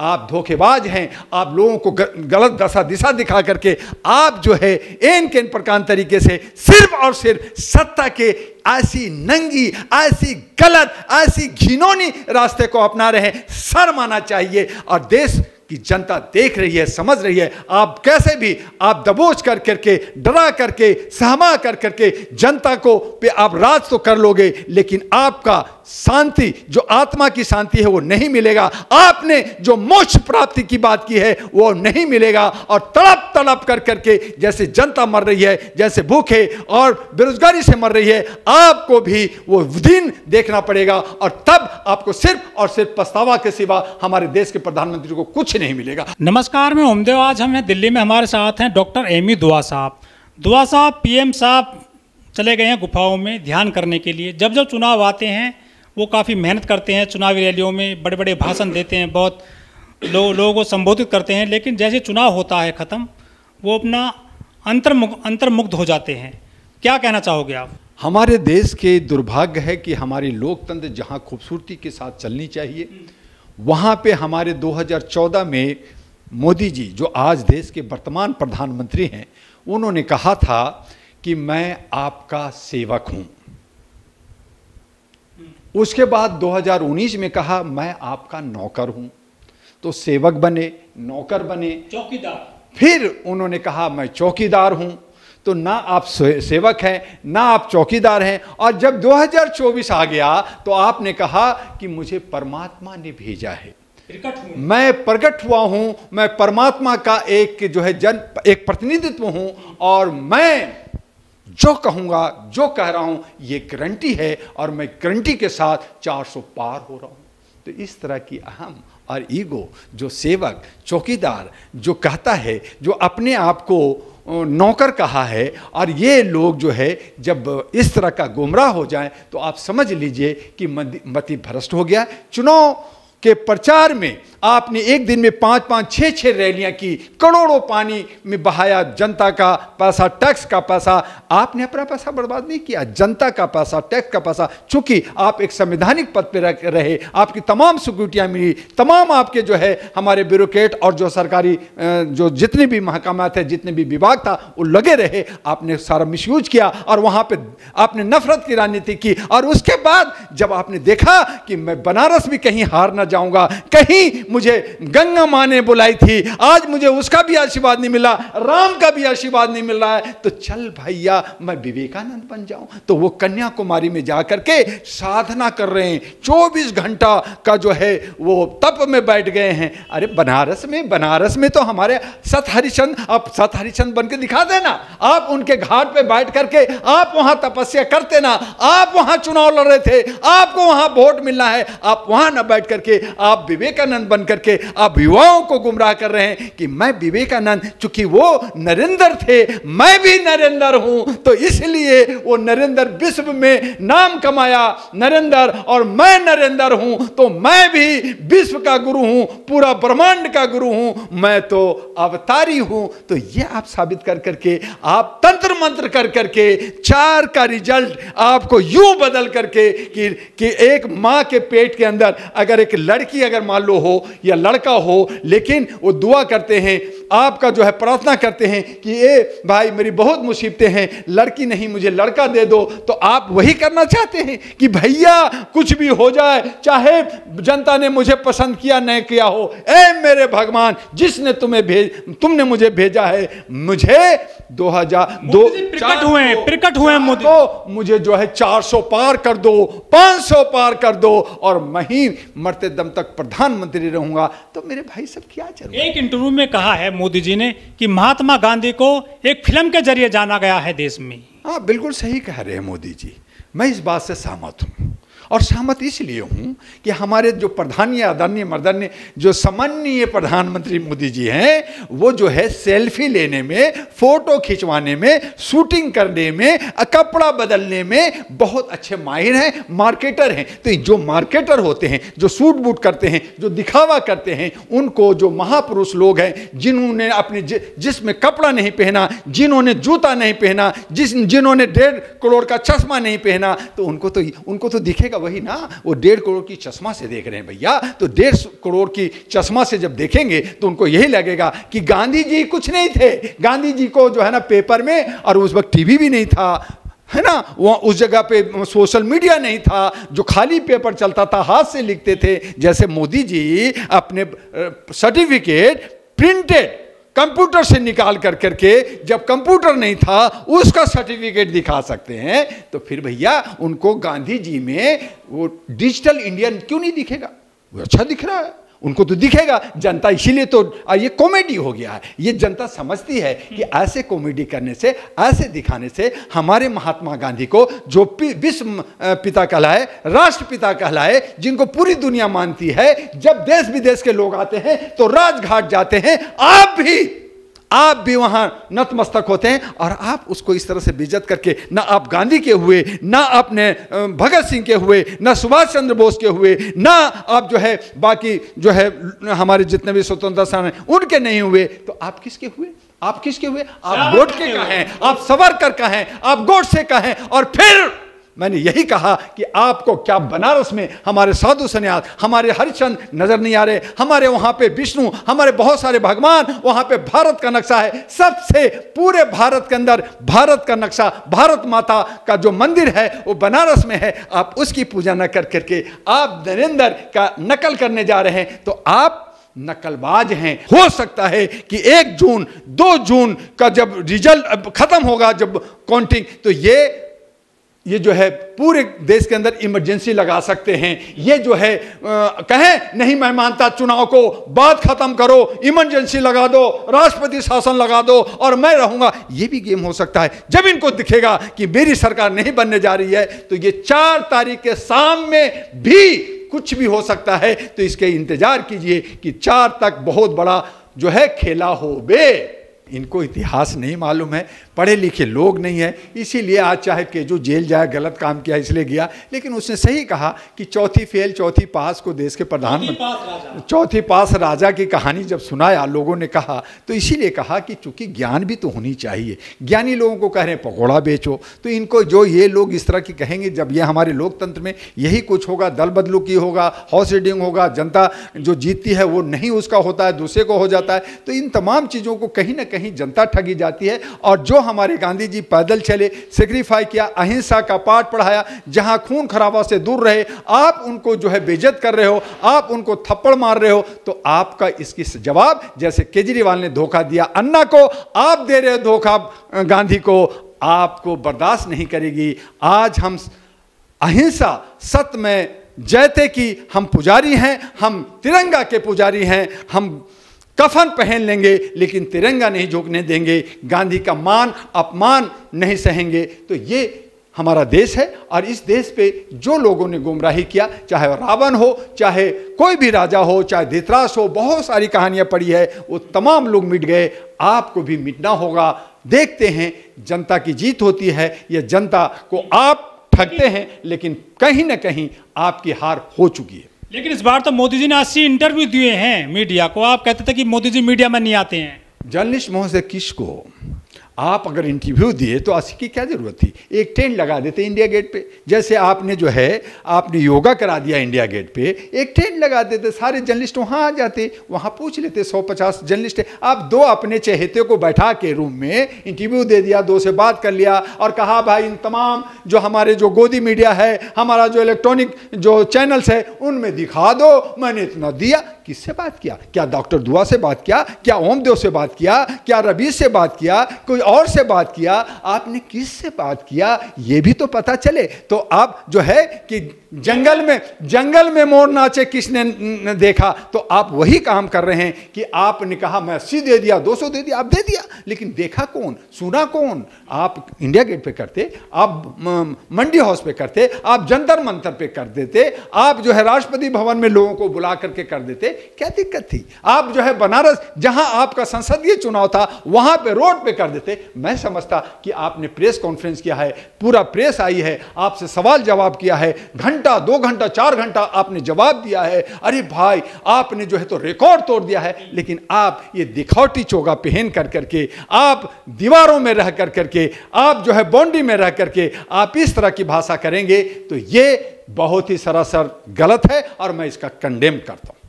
आप धोखेबाज हैं, आप लोगों को गलत दिशा दिखा करके आप जो है इन के प्रकार तरीके से सिर्फ और सिर्फ सत्ता के ऐसी नंगी, ऐसी गलत, ऐसी घिनौनी रास्ते को अपना रहे हैं। शर्म आना चाहिए। और देश की जनता देख रही है, समझ रही है। आप कैसे भी आप दबोच कर करके, डरा करके, सहमा कर करके जनता को पे आप राज तो कर लोगे, लेकिन आपका शांति, जो आत्मा की शांति है वो नहीं मिलेगा। आपने जो मोक्ष प्राप्ति की बात की है वो नहीं मिलेगा। और तड़प तड़प कर करके जैसे जनता मर रही है, जैसे भूखे और बेरोजगारी से मर रही है, आपको भी वो दिन देखना पड़ेगा। और तब आपको सिर्फ और सिर्फ पछतावा के सिवा हमारे देश के प्रधानमंत्री को कुछ नहीं मिलेगा। नमस्कार, मैं ओमदेव। आज हम दिल्ली में, हमारे साथ हैं डॉक्टर एमी दुआ साहब। दुआ साहब, पीएम साहब चले गए हैं गुफाओं में ध्यान करने के लिए। जब जब चुनाव आते हैं वो काफ़ी मेहनत करते हैं, चुनावी रैलियों में बड़े बड़े भाषण देते हैं, बहुत लोगों को संबोधित करते हैं, लेकिन जैसे चुनाव होता है ख़त्म, वो अपना अंतर्मुग्ध हो जाते हैं। क्या कहना चाहोगे आप? हमारे देश के दुर्भाग्य है कि हमारी लोकतंत्र जहां खूबसूरती के साथ चलनी चाहिए, वहां पे हमारे 2014 में मोदी जी, जो आज देश के वर्तमान प्रधानमंत्री हैं, उन्होंने कहा था कि मैं आपका सेवक हूं। उसके बाद 2019 में कहा मैं आपका नौकर हूं। तो सेवक बने, नौकर बने, चौकीदार। फिर उन्होंने कहा मैं चौकीदार हूं। तो ना आप सेवक हैं, ना आप चौकीदार हैं। और जब 2024 आ गया तो आपने कहा कि मुझे परमात्मा ने भेजा है, मैं प्रकट हुआ हूं, मैं परमात्मा का एक जो है एक प्रतिनिधित्व हूं, और मैं जो कहूंगा, जो कह रहा हूं, ये गारंटी है, और मैं गारंटी के साथ 400 पार हो रहा हूं। तो इस तरह की अहम और ईगो, जो सेवक, चौकीदार जो कहता है, जो अपने आप को नौकर कहा है, और ये लोग जो है जब इस तरह का गुमराह हो जाए तो आप समझ लीजिए कि मति भ्रष्ट हो गया। चुनाव के प्रचार में आपने एक दिन में 5-5, 6-6 रैलियां की, करोड़ों पानी में बहाया जनता का पैसा, टैक्स का पैसा। आपने अपना पैसा बर्बाद नहीं किया, जनता का पैसा, टैक्स का पैसा। चूंकि आप एक संवैधानिक पद पर रहे, आपकी तमाम सिक्योरिटियां मिली, तमाम आपके जो है हमारे ब्यूरोक्रेट और जो सरकारी जो जितने भी महकमा थे, जितने भी विभाग था, वो लगे रहे। आपने सारा मिसयूज किया और वहां पर आपने नफरत की राजनीति की। और उसके बाद जब आपने देखा कि मैं बनारस भी कहीं हार ना जाऊंगा, कहीं मुझे गंगा मां ने बुलाई थी, आज मुझे उसका भी आशीर्वाद नहीं मिला, राम का भी आशीर्वाद नहीं मिल रहा है, तो चल भैया मैं विवेकानंद बन जाऊं। तो वो कन्याकुमारी में जाकर के साधना कर रहे हैं, 24 घंटा का जो है वो तप में बैठ गए हैं। अरे बनारस में तो हमारे सत हरिचंद, आप सत हरिचंद बन के दिखा देना, आप उनके घाट पे बैठ करके आप वहां तपस्या करते ना, आप वहां चुनाव लड़ रहे थे, आपको वहां वोट मिलना है, आप वहां ना बैठ करके आप विवेकानंद बन करके आप युवाओं को गुमराह कर रहे हैं कि मैं विवेकानंद, चूंकि वो नरेंद्र थे, मैं भी नरेंद्र हूं, तो इसलिए वो नरेंद्र विश्व में नाम कमाया नरेंद्र, और मैं नरेंद्र हूं, तो मैं भी विश्व का गुरु हूं, पूरा ब्रह्मांड का गुरु हूं, मैं तो अवतारी हूं। तो ये आप साबित कर करके, आप तंत्र मंत्र कर करके 4 का रिजल्ट आपको यूं बदल करके कि एक मां के पेट के अंदर अगर एक लड़की अगर मान लो हो या लड़का हो, लेकिन वो दुआ करते हैं, आपका जो है प्रार्थना करते हैं कि ए भाई मेरी बहुत मुसीबतें हैं, लड़की नहीं मुझे लड़का दे दो, तो आप वही करना चाहते हैं कि भैया कुछ भी हो जाए, चाहे जनता ने मुझे पसंद किया नहीं किया हो, ए मेरे भगवान जिसने तुमने मुझे भेजा है, मुझे 2002 प्रकट हुए मोदी, तो मुझे जो है 400 पार कर दो, 500 पार कर दो, और मैं ही मरते दम तक प्रधानमंत्री रहूंगा। तो मेरे भाई सब क्या जरूरत। एक इंटरव्यू में कहा है मोदी जी ने कि महात्मा गांधी को एक फिल्म के जरिए जाना गया है देश में। हाँ, बिल्कुल सही कह रहे हैं मोदी जी, मैं इस बात से सहमत हूं। और सहमत इसलिए हूं कि हमारे जो प्रधानीय आदरणीय मर्दन्य जो सम्माननीय प्रधानमंत्री मोदी जी हैं, वो जो है सेल्फी लेने में, फोटो खिंचवाने में, शूटिंग करने में, कपड़ा बदलने में बहुत अच्छे माहिर हैं, मार्केटर हैं। तो जो मार्केटर होते हैं, जो सूट बूट करते हैं, जो दिखावा करते हैं, उनको जो महापुरुष लोग हैं, जिन्होंने अपने जिसमें कपड़ा नहीं पहना, जिन्होंने जूता नहीं पहना, जिन्होंने 1.5 करोड़ का चश्मा नहीं पहना, तो उनको तो दिखेगा वही ना, वो 1.5 करोड़ की चश्मा से देख रहे हैं भैया। तो 1.5 करोड़ की चश्मा से जब देखेंगे तो उनको यही लगेगा कि गांधी जी कुछ नहीं थे। गांधी जी को जो है ना पेपर में, और उस वक्त टीवी भी नहीं था, है ना, वहाँ उस जगह पे सोशल मीडिया नहीं था, जो खाली पेपर चलता था, हाथ से लिखते थे। जैसे मोदी जी अपने सर्टिफिकेट प्रिंटेड कंप्यूटर से निकाल करके, जब कंप्यूटर नहीं था उसका सर्टिफिकेट दिखा सकते हैं, तो फिर भैया उनको गांधी जी में वो डिजिटल इंडिया क्यों नहीं दिखेगा? वो अच्छा दिख रहा है, उनको तो दिखेगा। जनता इसीलिए तो ये कॉमेडी हो गया है। ये जनता समझती है कि ऐसे कॉमेडी करने से, ऐसे दिखाने से हमारे महात्मा गांधी को, जो विश्व पिता कहलाए, राष्ट्रपिता कहलाए, जिनको पूरी दुनिया मानती है, जब देश विदेश के लोग आते हैं तो राजघाट जाते हैं, आप भी वहां नतमस्तक होते हैं, और आप उसको इस तरह से बेइज्जत करके, ना आप गांधी के हुए, ना आपने भगत सिंह के हुए, ना सुभाष चंद्र बोस के हुए, ना आप जो है बाकी जो है हमारे जितने भी स्वतंत्रता सेनानी उनके नहीं हुए, तो आप किसके हुए? आप किसके हुए? आप गोडसे का हैं, आप सावरकर का हैं, आप गोडसे का हैं। और फिर मैंने यही कहा कि आपको क्या बनारस में हमारे साधु संन्यास, हमारे हरिश्चंद नजर नहीं आ रहे? हमारे वहां पे विष्णु, हमारे बहुत सारे भगवान, वहां पे भारत का नक्शा है। सबसे पूरे भारत के अंदर भारत का नक्शा, भारत माता का जो मंदिर है वो बनारस में है। आप उसकी पूजा न कर करके आप नरेंद्र का नकल करने जा रहे हैं, तो आप नकलबाज हैं। हो सकता है कि 1 जून 2 जून का जब रिजल्ट खत्म होगा, जब काउंटिंग, तो ये जो है पूरे देश के अंदर इमरजेंसी लगा सकते हैं। ये जो है कहें नहीं मैं मानता चुनाव को, बात खत्म करो, इमरजेंसी लगा दो, राष्ट्रपति शासन लगा दो और मैं रहूंगा। ये भी गेम हो सकता है। जब इनको दिखेगा कि मेरी सरकार नहीं बनने जा रही है, तो ये 4 तारीख के शाम में भी कुछ भी हो सकता है। तो इसके इंतजार कीजिए कि 4 तक बहुत बड़ा जो है खेला हो बे। इनको इतिहास नहीं मालूम है, पढ़े लिखे लोग नहीं है, इसीलिए आज चाहे कि जो जेल जाए, गलत काम किया इसलिए गया। लेकिन उसने सही कहा कि चौथी फेल चौथी पास को देश के प्रधानमंत्री, चौथी पास राजा की कहानी जब सुनाया लोगों ने कहा, तो इसीलिए कहा कि चूंकि ज्ञान भी तो होनी चाहिए। ज्ञानी लोगों को कह रहे हैं पकौड़ा बेचो, तो इनको जो ये लोग इस तरह की कहेंगे, जब ये हमारे लोकतंत्र में यही कुछ होगा, दल बदलू की होगा, हाउस रीडिंग होगा, जनता जो जीतती है वो नहीं उसका होता है, दूसरे को हो जाता है। तो इन तमाम चीज़ों को कहीं ना कहीं जनता ठगी जाती है। और जो हमारे गांधी जी पैदल चले, सेक्रीफाई किया, अहिंसा का पाठ पढ़ाया, जहां खून खराबा से दूर रहे, आप उनको जो है बेइज्जत कर रहे हो, आप उनको थप्पड़ मार रहे हो, तो आपका इसकी जवाब, जैसे केजरीवाल ने धोखा दिया अन्ना को, आप दे रहे हो धोखा गांधी को, आपको बर्दाश्त नहीं करेगी। आज हम अहिंसा सत्य में जयते की हम पुजारी हैं, हम तिरंगा के पुजारी हैं, हम कफन पहन लेंगे लेकिन तिरंगा नहीं झुकने देंगे, गांधी का मान अपमान नहीं सहेंगे। तो ये हमारा देश है, और इस देश पे जो लोगों ने गुमराही किया, चाहे रावण हो, चाहे कोई भी राजा हो, चाहे धृतराष्ट्र हो, बहुत सारी कहानियां पड़ी है, वो तमाम लोग मिट गए, आपको भी मिटना होगा। देखते हैं जनता की जीत होती है या जनता को आप ठगते हैं, लेकिन कहीं ना कहीं आपकी हार हो चुकी है। लेकिन इस बार तो मोदी जी ने 80 इंटरव्यू दिए हैं मीडिया को। आप कहते थे कि मोदी जी मीडिया में नहीं आते हैं। जर्नलिस्ट महोदय किसको आप अगर इंटरव्यू दिए तो 80 की क्या जरूरत थी? एक टेंट लगा देते इंडिया गेट पे, जैसे आपने जो है आपने योगा करा दिया इंडिया गेट पे, एक टेंट लगा देते, सारे जर्नलिस्ट वहाँ आ जाते, वहाँ पूछ लेते। 150 जर्नलिस्ट है, आप 2 अपने चहेते को बैठा के रूम में इंटरव्यू दे दिया, 2 से बात कर लिया और कहा भाई इन तमाम जो हमारे जो गोदी मीडिया है, हमारा जो इलेक्ट्रॉनिक जो चैनल्स है, उनमें दिखा दो मैंने इतना दिया। किससे बात किया? क्या डॉक्टर दुआ से बात किया? क्या ओमदेव से बात किया? क्या रवीश से बात किया? कोई और से बात किया? आपने किससे बात किया ये भी तो पता चले। तो आप जो है कि जंगल में मोर नाचे किसने देखा, तो आप वही काम कर रहे हैं कि आपने कहा मैं 80 दे दिया, 200 दे दिया, आप दे दिया, लेकिन देखा कौन, सुना कौन? आप इंडिया गेट पे करते, आप मंडी हाउस पे करते, आप जंतर मंतर पे कर देते, आप जो है राष्ट्रपति भवन में लोगों को बुला करके कर देते, क्या दिक्कत थी? आप जो है बनारस, जहां आपका संसदीय चुनाव था, वहां पे रोड पे कर देते। मैं समझता कि आपने प्रेस कॉन्फ्रेंस किया है, पूरा प्रेस आई है, आपसे सवाल जवाब किया है, घंटा 2 घंटा 4 घंटा आपने जवाब दिया है। अरे भाई, आपने जो है तो रिकॉर्ड तोड़ दिया है। लेकिन आप ये दिखावटी चोगा पहन कर करके, आप दीवारों में रह कर करके, आप जो है बाउंड्री में रह करके आप इस तरह की भाषा करेंगे तो ये बहुत ही सरासर गलत है और मैं इसका कंडेम करता हूं।